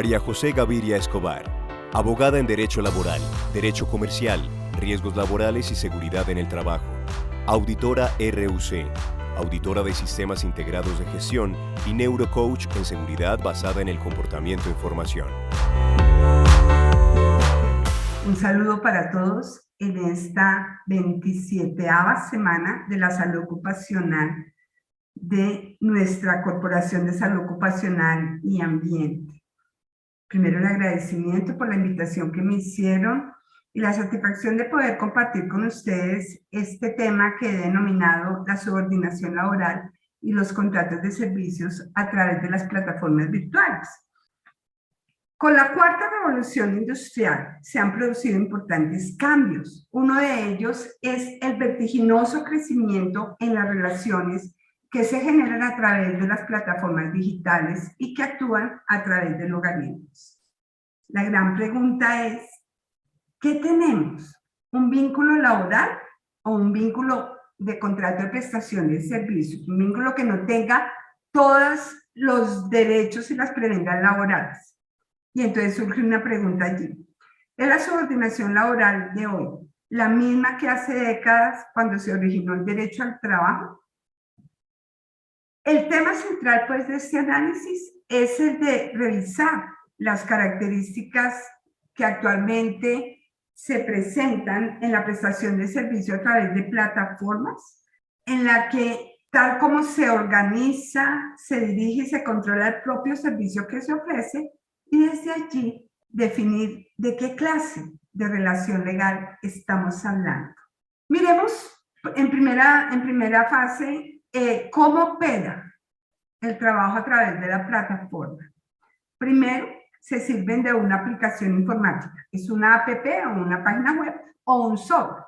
María José Gaviria Escobar, abogada en Derecho Laboral, Derecho Comercial, Riesgos Laborales y Seguridad en el Trabajo. Auditora RUC, auditora de Sistemas Integrados de Gestión y neurocoach en seguridad basada en el comportamiento e información. Un saludo para todos en esta 27ª semana de la salud ocupacional de nuestra Corporación de Salud Ocupacional y Ambiente. Primero, el agradecimiento por la invitación que me hicieron y la satisfacción de poder compartir con ustedes este tema que he denominado la subordinación laboral y los contratos de servicios a través de las plataformas virtuales. Con la cuarta revolución industrial se han producido importantes cambios. Uno de ellos es el vertiginoso crecimiento en las relaciones que se generan a través de las plataformas digitales y que actúan a través de logaritmos. La gran pregunta es, ¿qué tenemos? ¿Un vínculo laboral o un vínculo de contrato de prestación de servicios? Un vínculo que no tenga todos los derechos y las prebendas laborales. Y entonces surge una pregunta allí. ¿Es la subordinación laboral de hoy la misma que hace décadas cuando se originó el derecho al trabajo? El tema central, pues, de este análisis es el de revisar las características que actualmente se presentan en la prestación de servicio a través de plataformas, en la que, tal como se organiza, se dirige y se controla el propio servicio que se ofrece, y desde allí definir de qué clase de relación legal estamos hablando. Miremos en primera fase cómo opera el trabajo a través de la plataforma. Primero, se sirven de una aplicación informática. Es una app o una página web o un software.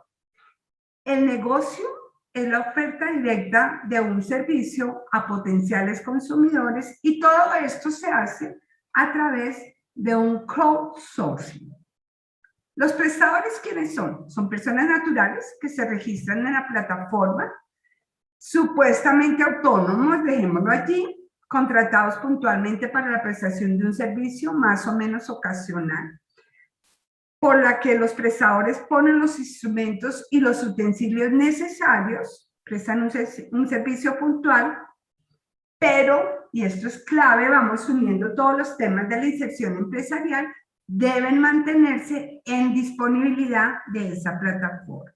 El negocio es la oferta directa de un servicio a potenciales consumidores y todo esto se hace a través de un crowdsourcing. ¿Los prestadores quiénes son? Son personas naturales que se registran en la plataforma, supuestamente autónomos, dejémoslo allí, contratados puntualmente para la prestación de un servicio más o menos ocasional, por la que los prestadores ponen los instrumentos y los utensilios necesarios, prestan un servicio puntual, pero, y esto es clave, vamos uniendo todos los temas de la inserción empresarial, deben mantenerse en disponibilidad de esa plataforma.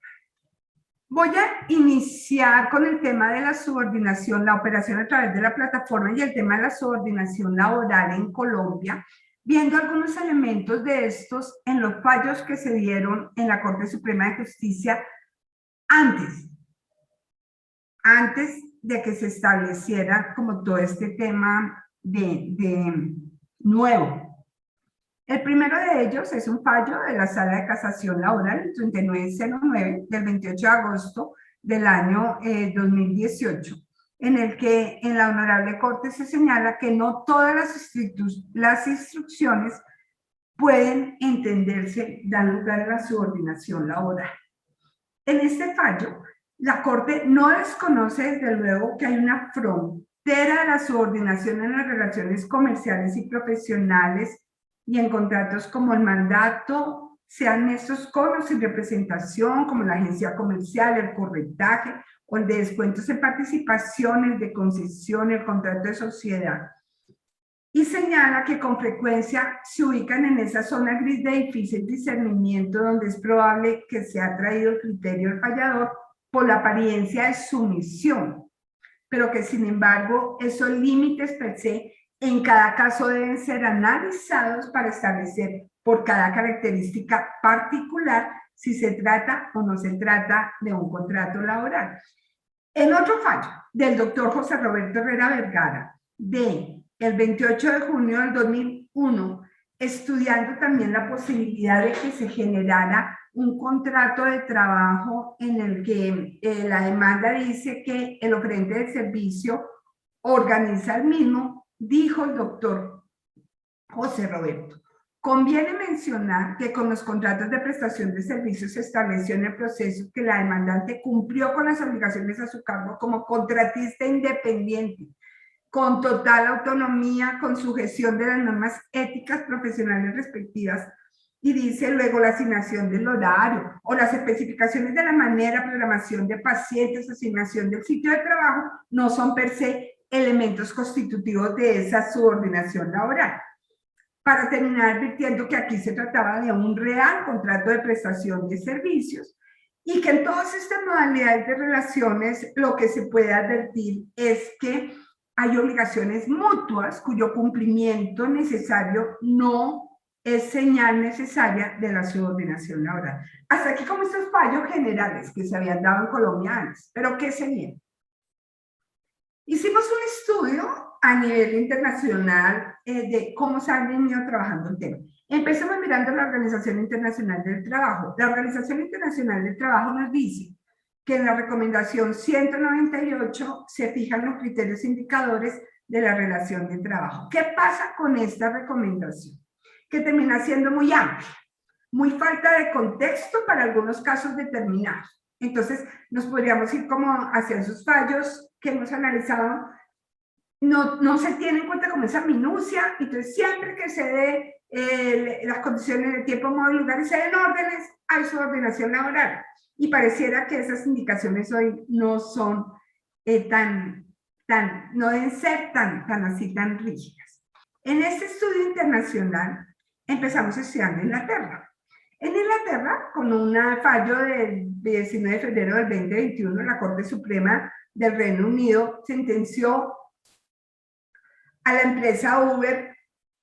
Voy a iniciar con el tema de la subordinación, la operación a través de la plataforma y el tema de la subordinación laboral en Colombia, viendo algunos elementos de estos en los fallos que se dieron en la Corte Suprema de Justicia antes de que se estableciera como todo este tema de nuevo. El primero de ellos es un fallo de la Sala de Casación Laboral, el 3909 del 28 de agosto del año 2018, en el que en la Honorable Corte se señala que no todas las instrucciones pueden entenderse dando lugar a la subordinación laboral. En este fallo, la Corte no desconoce desde luego que hay una frontera de la subordinación en las relaciones comerciales y profesionales y en contratos como el mandato, sean estos con o sin representación, como la agencia comercial, el corretaje o el de descuentos en participaciones, de concesión, el contrato de sociedad. Y señala que con frecuencia se ubican en esa zona gris de difícil discernimiento donde es probable que se ha traído el criterio del fallador por la apariencia de sumisión, pero que sin embargo esos límites per se en cada caso deben ser analizados para establecer por cada característica particular si se trata o no se trata de un contrato laboral. En otro fallo del doctor José Roberto Herrera Vergara, el 28 de junio del 2001, estudiando también la posibilidad de que se generara un contrato de trabajo en el que la demanda dice que el oferente del servicio organiza el mismo, dijo el doctor José Roberto: conviene mencionar que con los contratos de prestación de servicios se estableció en el proceso que la demandante cumplió con las obligaciones a su cargo como contratista independiente, con total autonomía, con sujeción de las normas éticas profesionales respectivas. Y dice luego la asignación del horario o las especificaciones de la manera, programación de pacientes, asignación del sitio de trabajo, no son per se elementos constitutivos de esa subordinación laboral. Para terminar advirtiendo que aquí se trataba de un real contrato de prestación de servicios y que en todas estas modalidades de relaciones lo que se puede advertir es que hay obligaciones mutuas cuyo cumplimiento necesario no es señal necesaria de la subordinación laboral. Hasta aquí como estos fallos generales que se habían dado en Colombia antes. ¿Pero qué sería? Hicimos un estudio a nivel internacional de cómo se ha venido trabajando el tema. Empezamos mirando la Organización Internacional del Trabajo. La Organización Internacional del Trabajo nos dice que en la recomendación 198 se fijan los criterios indicadores de la relación de trabajo. ¿Qué pasa con esta recomendación? Que termina siendo muy amplia, muy falta de contexto para algunos casos determinados. Entonces, nos podríamos ir como hacia esos fallos que hemos analizado. No se tiene en cuenta como esa minucia, entonces siempre que se dé las condiciones de tiempo, modo y lugar y se den órdenes, hay subordinación laboral. Y pareciera que esas indicaciones hoy no son no deben ser tan rígidas. En este estudio internacional empezamos estudiando en Inglaterra. En Inglaterra, con un fallo del 19 de febrero del 2021, la Corte Suprema del Reino Unido sentenció a la empresa Uber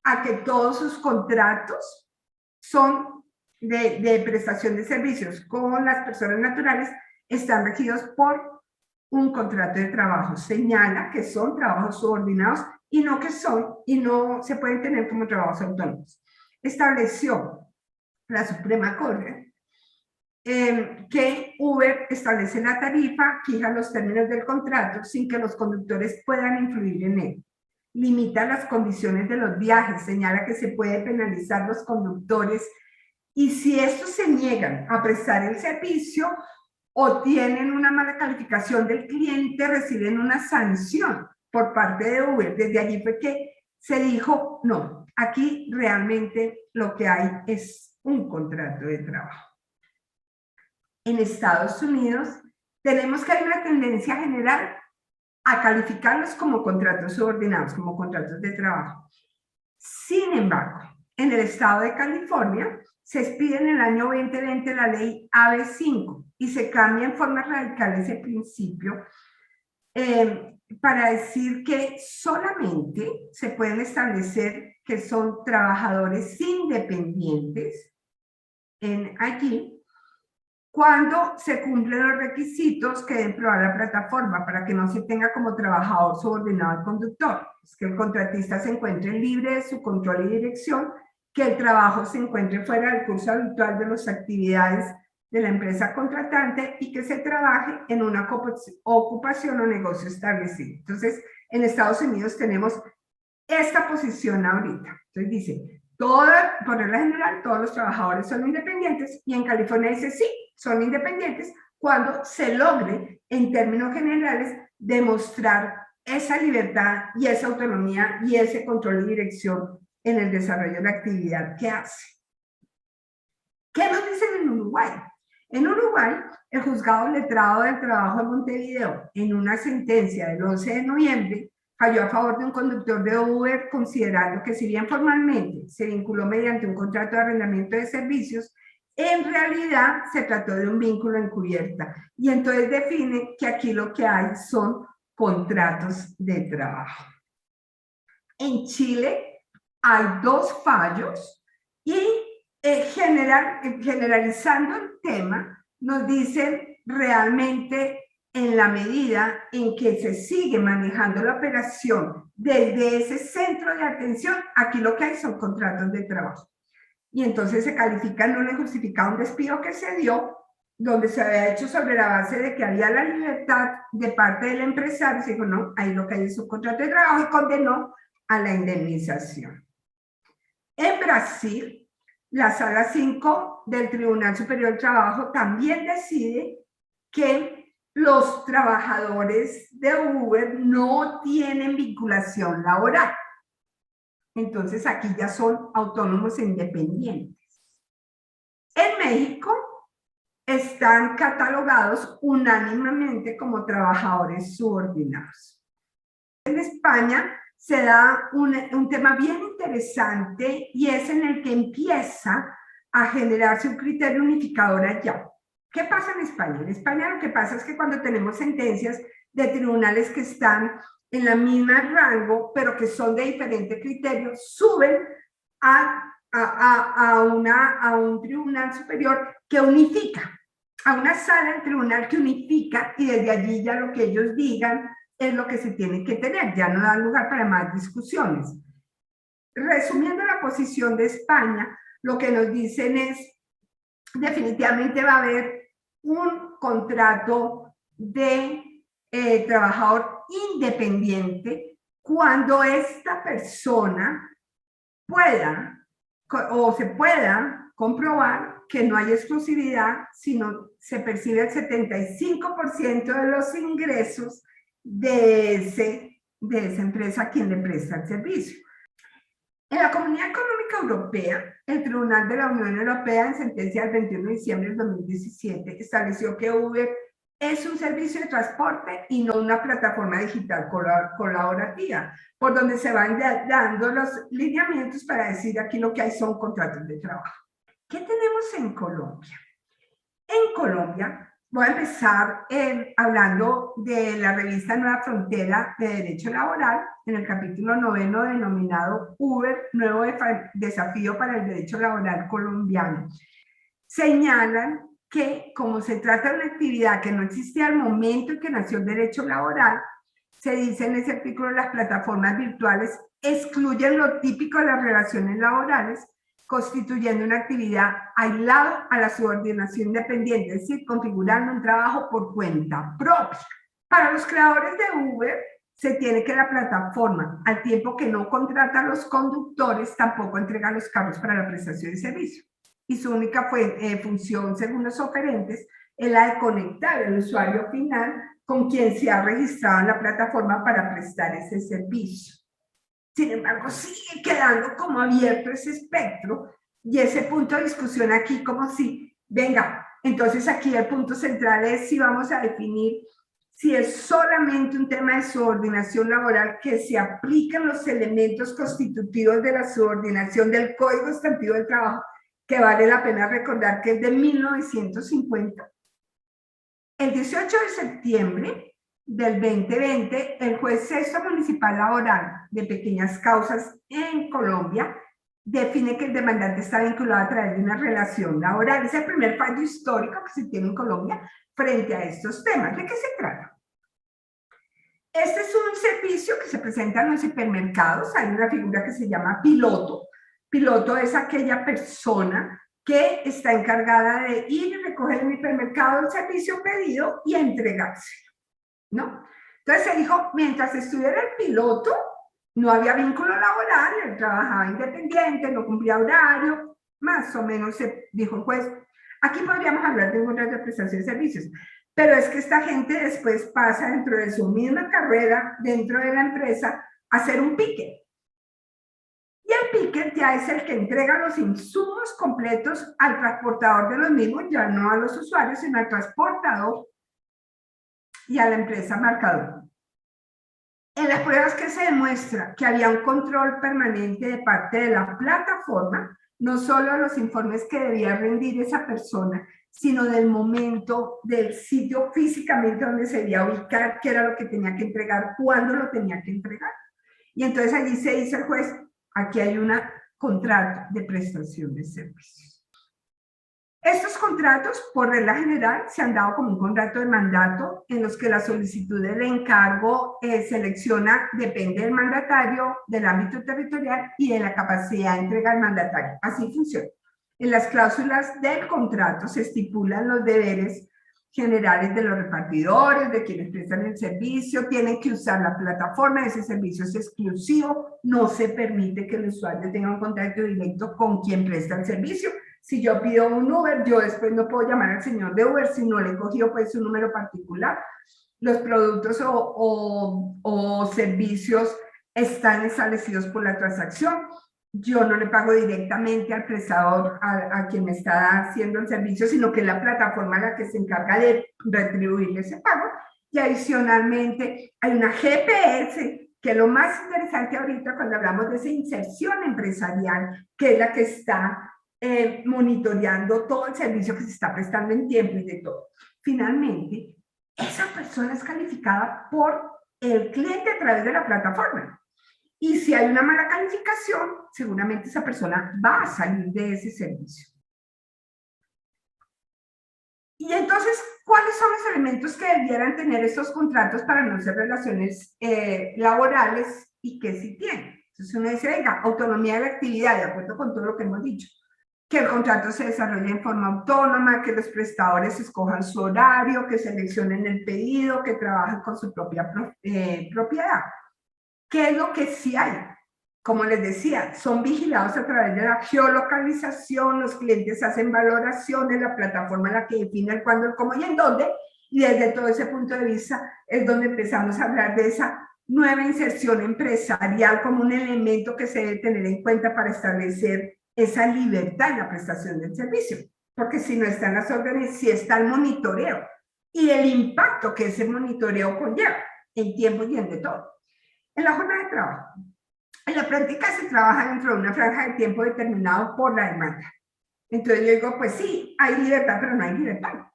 a que todos sus contratos son de prestación de servicios con las personas naturales están regidos por un contrato de trabajo. Señala que son trabajos subordinados y no se pueden tener como trabajos autónomos. Estableció la Suprema Corte que Uber establece la tarifa, fija los términos del contrato sin que los conductores puedan influir en él. Limita las condiciones de los viajes, señala que se puede penalizar los conductores y si estos se niegan a prestar el servicio o tienen una mala calificación del cliente, reciben una sanción por parte de Uber. Desde allí fue que se dijo, no, aquí realmente lo que hay es un contrato de trabajo. En Estados Unidos tenemos que hay una tendencia general a calificarlos como contratos subordinados, como contratos de trabajo. Sin embargo, en el estado de California se expide en el año 2020 la ley AB5 y se cambia en forma radical ese principio para decir que solamente se pueden establecer que son trabajadores independientes allí cuando se cumplen los requisitos que deben probar la plataforma para que no se tenga como trabajador subordinado al conductor. Es que el contratista se encuentre libre de su control y dirección, que el trabajo se encuentre fuera del curso habitual de las actividades de la empresa contratante y que se trabaje en una ocupación o negocio establecido. Entonces, en Estados Unidos tenemos esta posición ahorita. Entonces dice, por regla general, todos los trabajadores son independientes y en California dice, sí, son independientes cuando se logre, en términos generales, demostrar esa libertad y esa autonomía y ese control y dirección en el desarrollo de la actividad que hace. ¿Qué nos dicen en Uruguay? En Uruguay, el Juzgado Letrado del Trabajo de Montevideo, en una sentencia del 11 de noviembre, falló a favor de un conductor de Uber, considerando que si bien formalmente se vinculó mediante un contrato de arrendamiento de servicios, en realidad se trató de un vínculo encubierta. Y entonces define que aquí lo que hay son contratos de trabajo. En Chile hay dos fallos y generalizando el tema, nos dicen realmente en la medida en que se sigue manejando la operación desde ese centro de atención, aquí lo que hay son contratos de trabajo. Y entonces se califica no justificado un despido que se dio, donde se había hecho sobre la base de que había la libertad de parte del empresario, se dijo, no, ahí lo que hay es un contrato de trabajo y condenó a la indemnización. En Brasil, la Sala 5 del Tribunal Superior del Trabajo también decide que los trabajadores de Uber no tienen vinculación laboral. Entonces aquí ya son autónomos e independientes. En México están catalogados unánimemente como trabajadores subordinados. En España se da un tema bien interesante y es en el que empieza a generarse un criterio unificador allá. ¿Qué pasa en España? En España lo que pasa es que cuando tenemos sentencias de tribunales que están en la misma rango, pero que son de diferente criterio, suben a un tribunal superior que unifica, a una sala del tribunal que unifica, y desde allí ya lo que ellos digan es lo que se tiene que tener, ya no da lugar para más discusiones. Resumiendo la posición de España, lo que nos dicen es, definitivamente va a haber un contrato de trabajador independiente cuando esta persona pueda o se pueda comprobar que no hay exclusividad, sino se percibe el 75% de los ingresos de esa empresa a quien le presta el servicio. En la Comunidad Económica Europea, el Tribunal de la Unión Europea, en sentencia del 21 de diciembre del 2017, estableció que Uber es un servicio de transporte y no una plataforma digital colaborativa, por donde se van dando los lineamientos para decir aquí lo que hay son contratos de trabajo. ¿Qué tenemos en Colombia? En Colombia, voy a empezar hablando de la revista Nueva Frontera de Derecho Laboral, en el capítulo 9 denominado Uber, nuevo desafío para el derecho laboral colombiano. Señalan que como se trata de una actividad que no existía al momento en que nació el derecho laboral, se dice en ese artículo, las plataformas virtuales excluyen lo típico de las relaciones laborales, constituyendo una actividad aislada a la subordinación independiente, es decir, configurando un trabajo por cuenta propia. Para los creadores de Uber, se tiene que la plataforma, al tiempo que no contrata a los conductores, tampoco entrega los carros para la prestación de servicio. Y su única función, según los oferentes, es la de conectar al usuario final con quien se ha registrado en la plataforma para prestar ese servicio. Sin embargo, sigue quedando como abierto ese espectro y ese punto de discusión aquí como si, venga, entonces aquí el punto central es si vamos a definir si es solamente un tema de subordinación laboral que se aplican los elementos constitutivos de la subordinación del Código Sustantivo del Trabajo, que vale la pena recordar que es de 1950. El 18 de septiembre del 2020, el juez sexto municipal laboral de pequeñas causas en Colombia define que el demandante está vinculado a través de una relación laboral. Es el primer fallo histórico que se tiene en Colombia frente a estos temas. ¿De qué se trata? Este es un servicio que se presenta en los hipermercados. Hay una figura que se llama piloto. Piloto es aquella persona que está encargada de ir y recoger en el hipermercado el servicio pedido y entregárselo, ¿no? Entonces se dijo, mientras estuviera el piloto, no había vínculo laboral, él trabajaba independiente, no cumplía horario, más o menos se dijo el juez. Aquí podríamos hablar de un contrato de prestación de servicios, pero es que esta gente después pasa dentro de su misma carrera, dentro de la empresa, a hacer un pique. Y el picker ya es el que entrega los insumos completos al transportador de los mismos, ya no a los usuarios, sino al transportador y a la empresa marcadora. En las pruebas que se demuestra que había un control permanente de parte de la plataforma, no solo de los informes que debía rendir esa persona, sino del momento, del sitio físicamente donde se debía ubicar, qué era lo que tenía que entregar, cuándo lo tenía que entregar. Y entonces allí se dice el juez, aquí hay un contrato de prestación de servicios. Estos contratos, por regla general, se han dado como un contrato de mandato en los que la solicitud del encargo selecciona, depende del mandatario, del ámbito territorial y de la capacidad de entrega del mandatario. Así funciona. En las cláusulas del contrato se estipulan los deberes generales de los repartidores, de quienes prestan el servicio, tienen que usar la plataforma, ese servicio es exclusivo, no se permite que el usuario tenga un contacto directo con quien presta el servicio, Si yo pido un Uber, yo después no puedo llamar al señor de Uber si no le he cogido pues su número particular. Los productos o servicios están establecidos por la transacción. Yo no le pago directamente al prestador, a quien me está haciendo el servicio, sino que es la plataforma la que se encarga de retribuirle ese pago. Y adicionalmente hay una GPS, que es lo más interesante ahorita cuando hablamos de esa inserción empresarial, que es la que está monitoreando todo el servicio que se está prestando en tiempo y de todo. Finalmente, esa persona es calificada por el cliente a través de la plataforma. Y si hay una mala calificación, seguramente esa persona va a salir de ese servicio. Y entonces, ¿cuáles son los elementos que debieran tener estos contratos para no ser relaciones laborales y qué sí tienen? Entonces uno dice, venga, autonomía de la actividad, de acuerdo con todo lo que hemos dicho. Que el contrato se desarrolle en forma autónoma, que los prestadores escojan su horario, que seleccionen el pedido, que trabajen con su propia propiedad. ¿Qué es lo que sí hay? Como les decía, son vigilados a través de la geolocalización, los clientes hacen valoraciones, la plataforma es la que define el cuándo, el cómo y en dónde, y desde todo ese punto de vista es donde empezamos a hablar de esa nueva inserción empresarial como un elemento que se debe tener en cuenta para establecer esa libertad en la prestación del servicio, porque si no están las órdenes, sí está el monitoreo y el impacto que ese monitoreo conlleva en tiempo y en de todo. En la jornada de trabajo, en la práctica se trabaja dentro de una franja de tiempo determinado por la demanda. Entonces yo digo, pues sí, hay libertad, pero no hay libertad.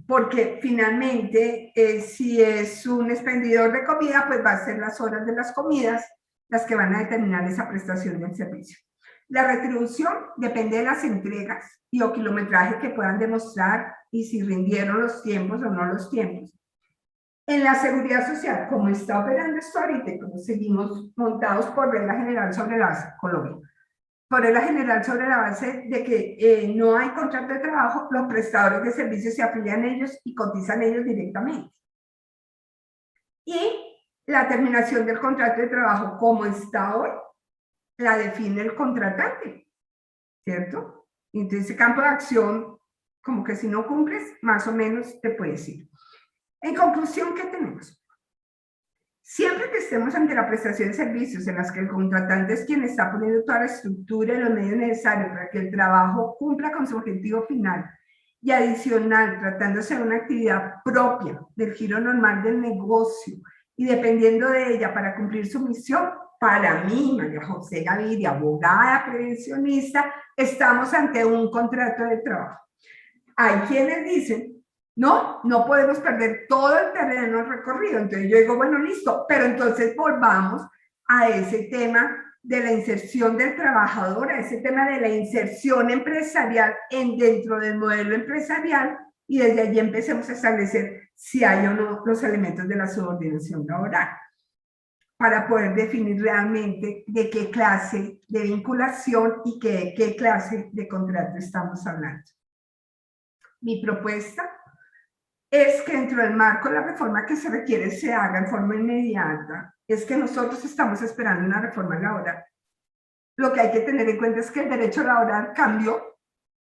Porque finalmente, si es un expendidor de comida, pues va a ser las horas de las comidas las que van a determinar esa prestación del servicio. La retribución depende de las entregas y o kilometraje que puedan demostrar y si rindieron los tiempos o no los tiempos. En la seguridad social, como está operando esto ahorita, como seguimos montados por regla general sobre la base, Colombia, por regla general sobre la base de que no hay contrato de trabajo, los prestadores de servicios se afilian a ellos y cotizan ellos directamente. Y la terminación del contrato de trabajo, como está hoy, la define el contratante, ¿cierto? Entonces, ese campo de acción, como que si no cumples, más o menos te puedes ir. En conclusión, ¿qué tenemos? Siempre que estemos ante la prestación de servicios en las que el contratante es quien está poniendo toda la estructura y los medios necesarios para que el trabajo cumpla con su objetivo final y adicional, tratándose de una actividad propia del giro normal del negocio y dependiendo de ella para cumplir su misión, para mí, María José Gaviria, abogada prevencionista, estamos ante un contrato de trabajo. Hay quienes dicen, no podemos perder todo el terreno recorrido. Entonces yo digo, bueno, listo, pero entonces volvamos a ese tema de la inserción del trabajador, a ese tema de la inserción empresarial dentro del modelo empresarial y desde allí empecemos a establecer si hay o no los elementos de la subordinación laboral para poder definir realmente de qué clase de vinculación y qué clase de contrato estamos hablando. Mi propuesta es que dentro del marco de la reforma que se requiere se haga en forma inmediata, es que nosotros estamos esperando una reforma laboral. Lo que hay que tener en cuenta es que el derecho laboral cambió,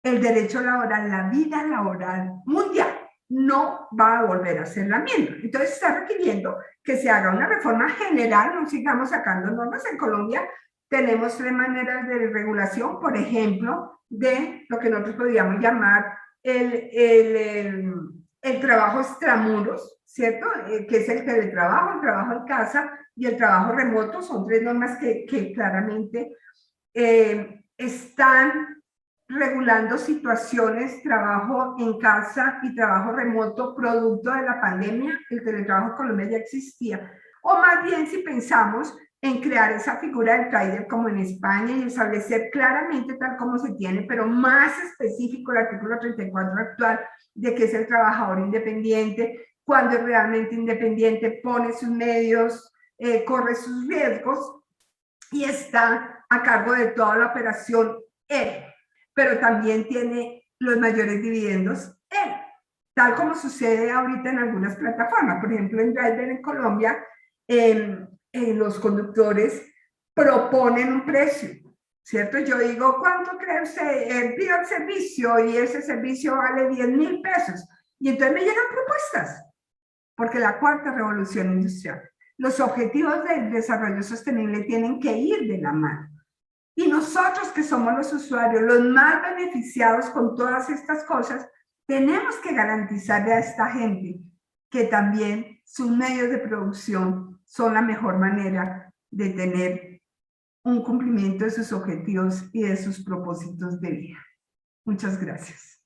el derecho laboral, la vida laboral mundial, no va a volver a ser la misma. Entonces está requiriendo que se haga una reforma general, no sigamos sacando normas. En Colombia tenemos 3 maneras de regulación, por ejemplo, de lo que nosotros podríamos llamar el trabajo extramuros, ¿cierto? Que es el teletrabajo, el trabajo en casa y el trabajo remoto. Son 3 normas que claramente están regulando situaciones, trabajo en casa y trabajo remoto producto de la pandemia. El teletrabajo en Colombia ya existía. O más bien si pensamos en crear esa figura del trader como en España y establecer claramente tal como se tiene, pero más específico el artículo 34 actual de que es el trabajador independiente, cuando es realmente independiente, pone sus medios, corre sus riesgos y está a cargo de toda la operación él, pero también tiene los mayores dividendos él, tal como sucede ahorita en algunas plataformas. Por ejemplo, en Driver en Colombia, los conductores proponen un precio ¿cierto? Yo digo, ¿cuánto cree usted? Pido el servicio y ese servicio vale 10.000 pesos. Y entonces me llegan propuestas, porque la cuarta revolución industrial, los objetivos del desarrollo sostenible tienen que ir de la mano. Y nosotros que somos los usuarios, los más beneficiados con todas estas cosas, tenemos que garantizarle a esta gente que también sus medios de producción son la mejor manera de tener un cumplimiento de sus objetivos y de sus propósitos de vida. Muchas gracias.